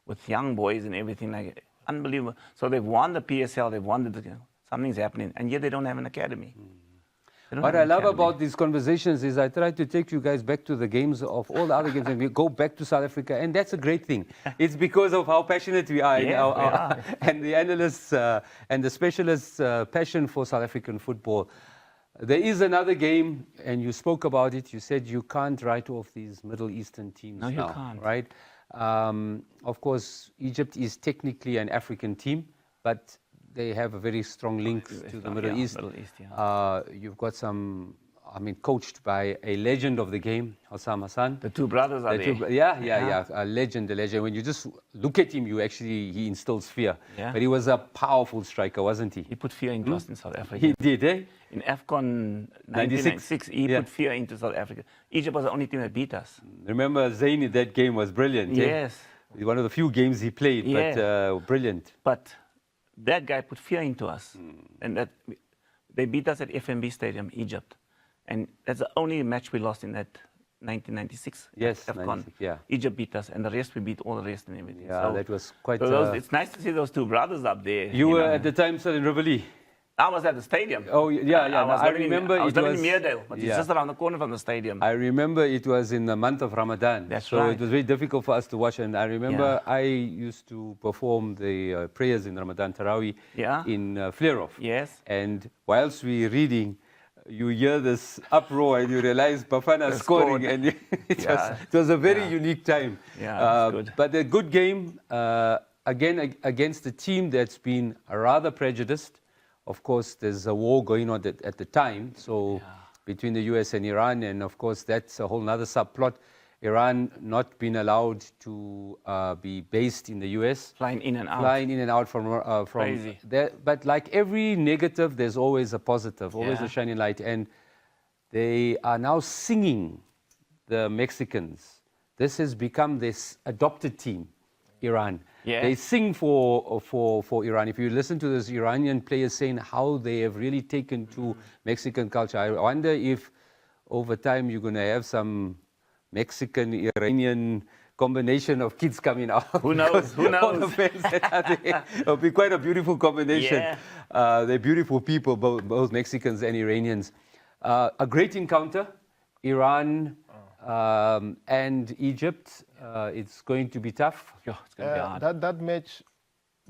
with young boys and everything, like unbelievable. So they've won the PSL, they've won something's happening, and yet they don't have an academy. What I love about these conversations is I try to take you guys back to the games of all the other games, and we go back to South Africa, and that's a great thing. It's because of how passionate we are, and the analysts and the specialists' passion for South African football. There is another game, and you spoke about it. You said you can't write off these Middle Eastern teams now. No, you can't. Right? Of course, Egypt is technically an African team, but they have a very strong link to the Middle East. You've got coached by a legend of the game, Hossam Hassan. The two brothers are there. A legend. When you just look at him, he instills fear. Yeah. But he was a powerful striker, wasn't he? He put fear into us in South Africa. He did, eh? In AFCON 1996, he put fear into South Africa. Egypt was the only team that beat us. Remember, Zayn in that game was brilliant. Yes. Eh? One of the few games he played, but brilliant. But that guy put fear into us. And that they beat us at FNB Stadium, Egypt. And that's the only match we lost in that 1996. Yes, AFCON. Egypt beat us, and the rest we beat all the rest and everything. Yeah, so that was quite. It's nice to see those two brothers up there. You were at the time still in Rivoli. I was at the stadium. Oh yeah. I remember I was living in Meerdale, but it's just around the corner from the stadium. I remember it was in the month of Ramadan. That's so right. It was very difficult for us to watch, and I remember I used to perform the prayers in Ramadan Taraweeh in Fleurhof. Yes. And whilst we're reading, you hear this uproar and you realize Bafana scoring, and it was a very unique time. Yeah, good. But a good game, again, against a team that's been rather prejudiced. Of course, there's a war going on at the time, so between the US and Iran, and of course that's a whole nother subplot. Iran not being allowed to be based in the US. Flying in and out. Flying in and out from Crazy. there. But like every negative, there's always a positive, always Yeah. a shining light. And they are now singing, the Mexicans. This has become this adopted team, Iran. Yeah. They sing for Iran. If you listen to those Iranian players saying how they have really taken to Mexican culture, I wonder if over time you're going to have some Mexican, Iranian combination of kids coming out. Who knows? Who All the knows? fans that are there. It'll be quite a beautiful combination. Yeah. They're beautiful people, both Mexicans and Iranians. A great encounter, Iran and Egypt. It's going to be tough. Yeah, it's going to be hard. That match,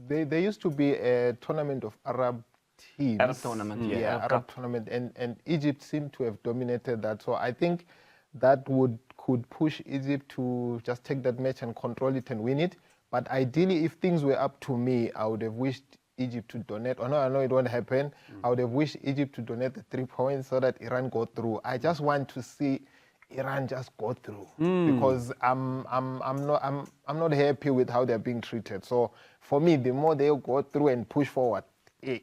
there used to be a tournament of Arab teams. Arab tournament, yeah. Arab tournament, and Egypt seemed to have dominated that. So I think that could push Egypt to just take that match and control it and win it. But ideally, if things were up to me, I would have wished Egypt to donate. I know it won't happen. I would have wished Egypt to donate the 3 points so that Iran go through. I just want to see Iran just go through because I'm not happy with how they're being treated. So for me, the more they go through and push forward,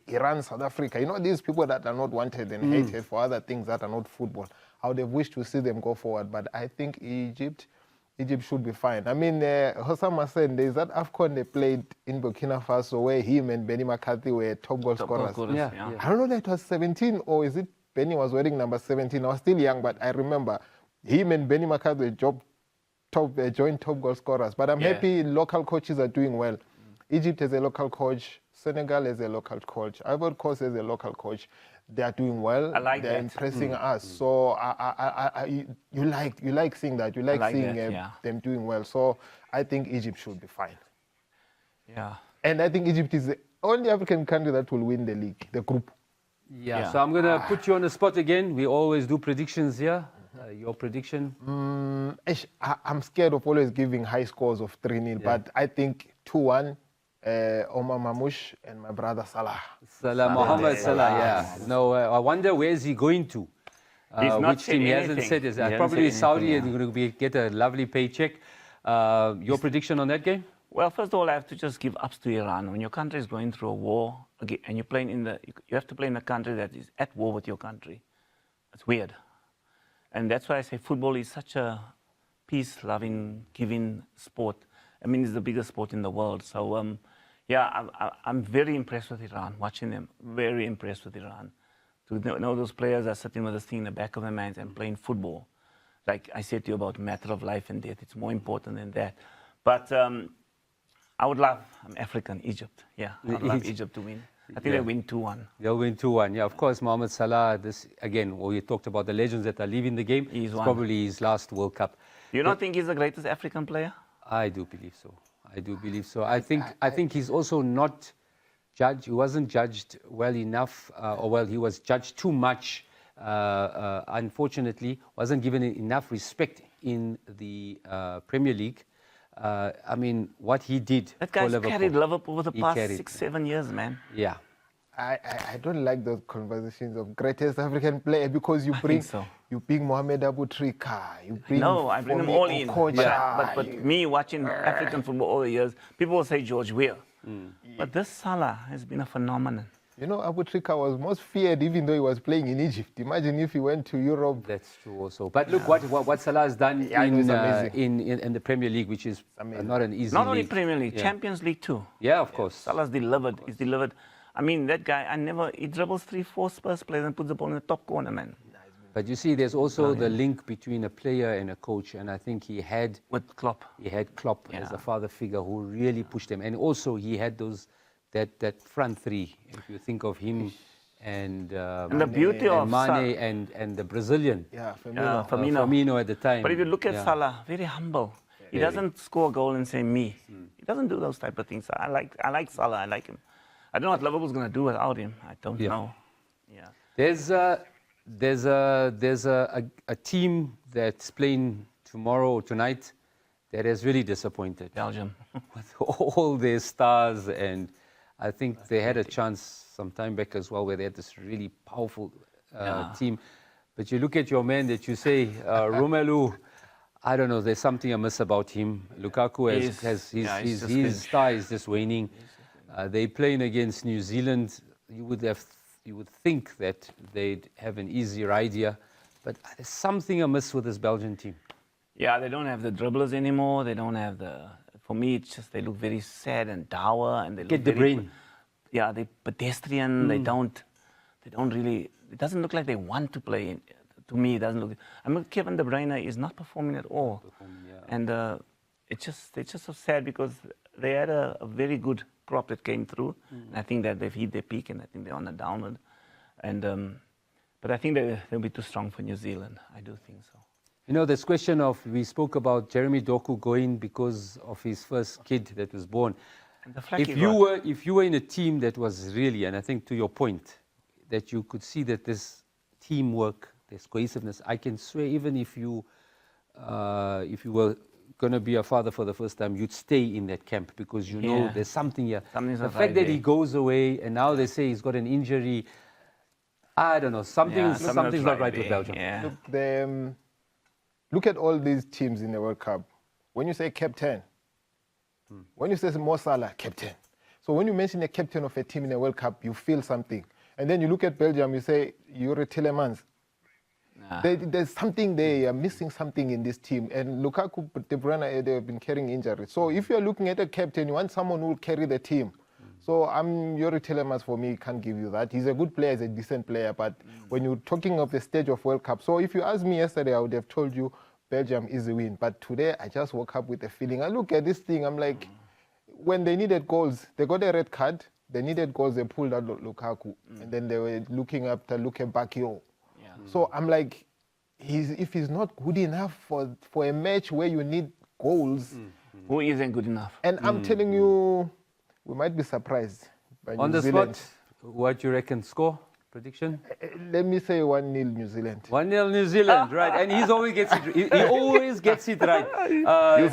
Iran, South Africa, you know, these people that are not wanted and hated for other things that are not football, I would have wished to see them go forward. But I think Egypt should be fine. I mean, Hossam said there's that AFCON they played in Burkina Faso where him and Benny McCarthy were top goal scorers. Yeah. I don't know if it was 17 or is it Benny was wearing number 17. I was still young, but I remember him and Benny McCarthy were joint top goal scorers. But I'm happy local coaches are doing well. Egypt has a local coach. Senegal has a local coach. Ivory Coast has a local coach. They are doing well. I like They're that. impressing us. So you like seeing that. You like seeing that, them doing well. So I think Egypt should be fine. Yeah. And I think Egypt is the only African country that will win the league, the group. Yeah. So I'm going to put you on the spot again. We always do predictions here. Your prediction? I'm scared of always giving high scores of 3-0, but I think 2-1. Omar Mamouche and my brother Salah. Mohamed Salah, yeah. No, I wonder where is he going to? He's not which team he hasn't said. Is probably Saudi, and going to get a lovely paycheck. Your prediction on that game? Well, first of all, I have to just give ups to Iran. When your country is going through a war, and you're playing you have to play in a country that is at war with your country. It's weird. And that's why I say football is such a peace-loving, giving sport. I mean, it's the biggest sport in the world. So, I'm very impressed with Iran, watching them. Very impressed with Iran. To know those players are sitting with this thing in the back of their minds and playing football. Like I said to you about matter of life and death, it's more important than that. But I would love, I'm African, Egypt. Yeah, I would love Egypt to win. I think they win 2-1. They'll win 2-1. Yeah, of course, Mohamed Salah, this, again, we talked about the legends that are leaving the game. He's it's one. probably his last World Cup. Do you not think he's the greatest African player? I do believe so. I do believe so. I think he's also not judged. He wasn't judged well enough, he was judged too much. Unfortunately, wasn't given enough respect in the Premier League. I mean, what he did That for guy's Liverpool. carried Liverpool for the past carried 6-7 years, man. Yeah. I don't like those conversations of greatest African player because you bring Mohamed Abu Trika, you bring I bring them all in. Okocha. But me watching African football all the years, people will say George Weah. But this Salah has been a phenomenon. You know, Abu Trika was most feared even though he was playing in Egypt. Imagine if he went to Europe. That's true also. But look what Salah has done in the Premier League, which is not an easy Not only league. Premier League, Champions League too. Yeah, of course. Salah's delivered. He's delivered. I mean, that guy, he dribbles 3-4 Spurs players and puts the ball in the top corner, man. But you see, there's also the link between a player and a coach, and I think he had with Klopp. He had Klopp as a father figure who really pushed him, and also he had that front three. If you think of him and the beauty of Mane and the Brazilian, Firmino at the time. But if you look at Salah, very humble. He doesn't score a goal and say me. He doesn't do those type of things. I like Salah. I like him. I don't know what Liverpool's going to do without him. I don't know. Yeah. There's a team that's playing tomorrow or tonight that has really disappointed. Belgium. With all their stars, and I think they had a chance some time back as well where they had this really powerful team. But you look at your man that you say, Romelu, I don't know, there's something amiss about him. Lukaku has his star is just waning. They're playing against New Zealand. You would think that they'd have an easier idea, but there's something amiss with this Belgian team. Yeah, they don't have the dribblers anymore. They don't have the. For me, it's just they look very sad and dour, and they look Get the brain. Yeah, they're pedestrian. They don't really. It doesn't look like they want to play. To me, it doesn't look. I mean, Kevin De Bruyne is not performing at all, and it's just so sad because they had a very good crop that came through. And I think that they've hit their peak, and I think they're on a downward. And but I think they'll be too strong for New Zealand. I do think so. You know, this question of, we spoke about Jeremy Doku going because of his first kid that was born. If you were in a team that was really, and I think to your point, that you could see that this teamwork, this cohesiveness, I can swear even if you were going to be a father for the first time, you'd stay in that camp because you know there's something here. The fact that he goes away and now they say he's got an injury, I don't know, something's not right with Belgium. Yeah. Look, look at all these teams in the World Cup. When you say captain, when you say Mo Salah, captain. So when you mention a captain of a team in the World Cup, you feel something. And then you look at Belgium, you say, Yuri Tillemans. There's something there, you're missing something in this team. And Lukaku, De Bruyne, they've been carrying injuries. So if you're looking at a captain, you want someone who will carry the team. So Yuri Tillemans, for me, can't give you that. He's a good player, he's a decent player. But when you're talking of the stage of World Cup, so if you asked me yesterday, I would have told you Belgium is the win. But today, I just woke up with a feeling. I look at this thing, I'm like, when they needed goals, they got a red card. They needed goals, they pulled out Lukaku. And then they were looking back, Bakio. So I'm like, if he's not good enough for a match where you need goals. Who isn't good enough? And I'm telling you, we might be surprised by On New the Zealand. spot, what do you reckon? Score? Prediction? Let me say 1-0 New Zealand. 1-0 New Zealand, right? And he always gets it. He always gets it right.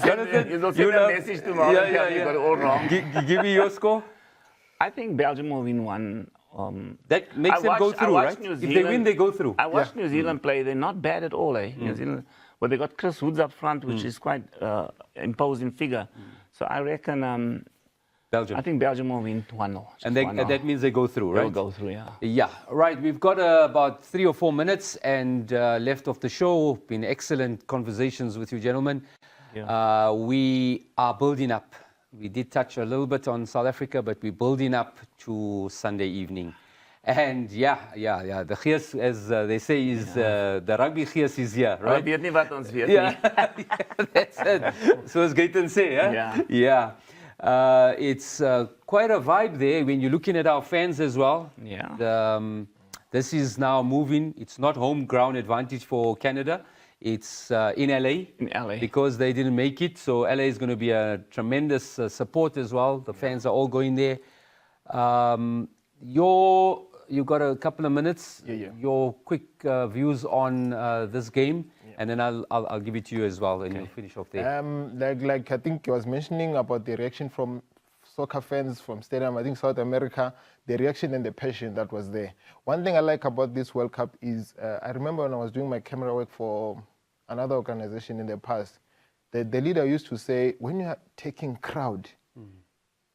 Jonathan, you send a message to Mark. You got it all wrong. Give me your score. I think Belgium will win one. That makes them go through, right? If they win, they go through. I watched New Zealand play. They're not bad at all, eh? New Zealand. Well, they got Chris Woods up front, which is quite imposing figure. So I reckon. Belgium. I think Belgium will win 1-0. And that means they go through, right? They'll go through, yeah. Yeah, right. We've got about 3 or 4 minutes and left of the show. Been excellent conversations with you, gentlemen. Yeah. We are building up. We did touch a little bit on South Africa, but we're building up to Sunday evening. And the gees, as they say, is the rugby gees is here, right? Weet nie wat ons weet nie. That's it. Soos Gayton say, eh? Yeah. It's quite a vibe there when you're looking at our fans as well. Yeah. This is now moving. It's not home ground advantage for Canada. It's in LA. In LA. Because they didn't make it. So LA is going to be a tremendous support as well. The fans are all going there. You've got a couple of minutes. Your quick views on this game. And then I'll give it to you as well, and you'll finish off there. Like I think I was mentioning about the reaction from soccer fans from stadium, I think South America, the reaction and the passion that was there. One thing I like about this World Cup is, I remember when I was doing my camera work for another organization in the past, the leader used to say, when you are taking crowd,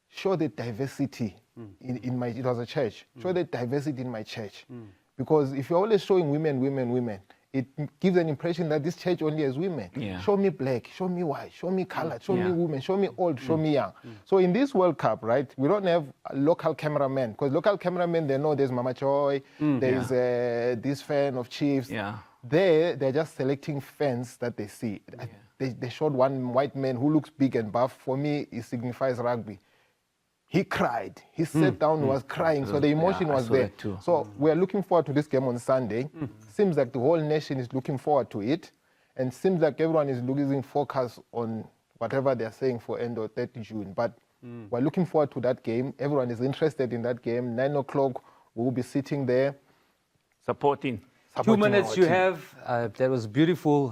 show the diversity in my, it was a church, show the diversity in my church. Because if you're always showing women, it gives an impression that this church only has women. Yeah. Show me black, show me white, show me colored, show me women, show me old, show me young. So in this World Cup, right, we don't have local cameramen, because local cameramen, they know there's Mama Joy, there's this fan of Chiefs. Yeah. They're just selecting fans that they see. They showed one white man who looks big and buff. For me, it signifies rugby. He cried. He sat down, was crying. So the emotion was there. So we're looking forward to this game on Sunday. Seems like the whole nation is looking forward to it. And seems like everyone is losing focus on whatever they're saying for end of 30 June. But we're looking forward to that game. Everyone is interested in that game. 9 o'clock, we'll be sitting there. Supporting 2 minutes you have. That was beautiful.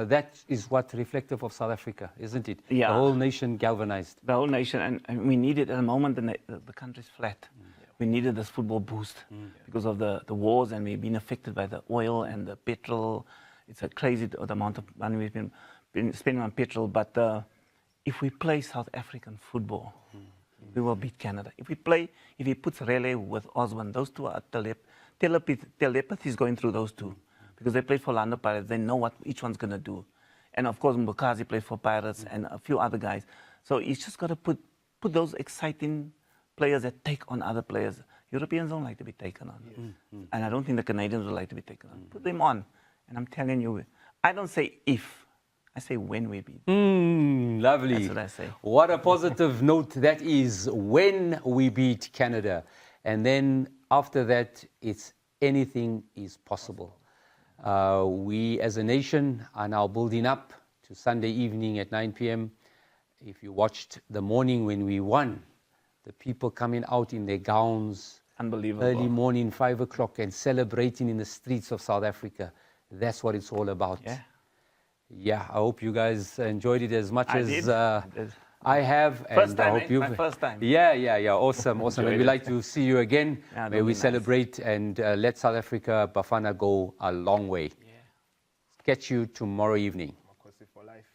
That is what reflective of South Africa, isn't it? Yeah. The whole nation galvanized. The whole nation, and we need it at the moment. The country's flat. we needed this football boost because of the wars, and we've been affected by the oil and the petrol. It's a crazy the amount of money we've been spending on petrol. But if we play South African football, we will beat Canada. If he puts Rele with Osborne, those two are telepathy is going through those two because they played for Orlando Pirates. They know what each one's going to do. And of course, Mbukazi played for Pirates and a few other guys. So he's just got to put those exciting players that take on other players. Europeans don't like to be taken on. And I don't think the Canadians would like to be taken on. Put them on. And I'm telling you, I don't say if, I say when we beat. Lovely. That's what I say. What a positive note that is, when we beat Canada. And then after that, it's anything is possible. We as a nation are now building up to Sunday evening at 9 p.m. If you watched the morning when we won, the people coming out in their gowns, Unbelievable. early morning, 5 o'clock, and celebrating in the streets of South Africa. That's what it's all about. Yeah, I hope you guys enjoyed it as much as I have. First time, I hope my first time. Yeah. Awesome. And we'd like to see you again. Yeah, May we celebrate and let South Africa, Bafana, go a long way. Catch you tomorrow evening. For life.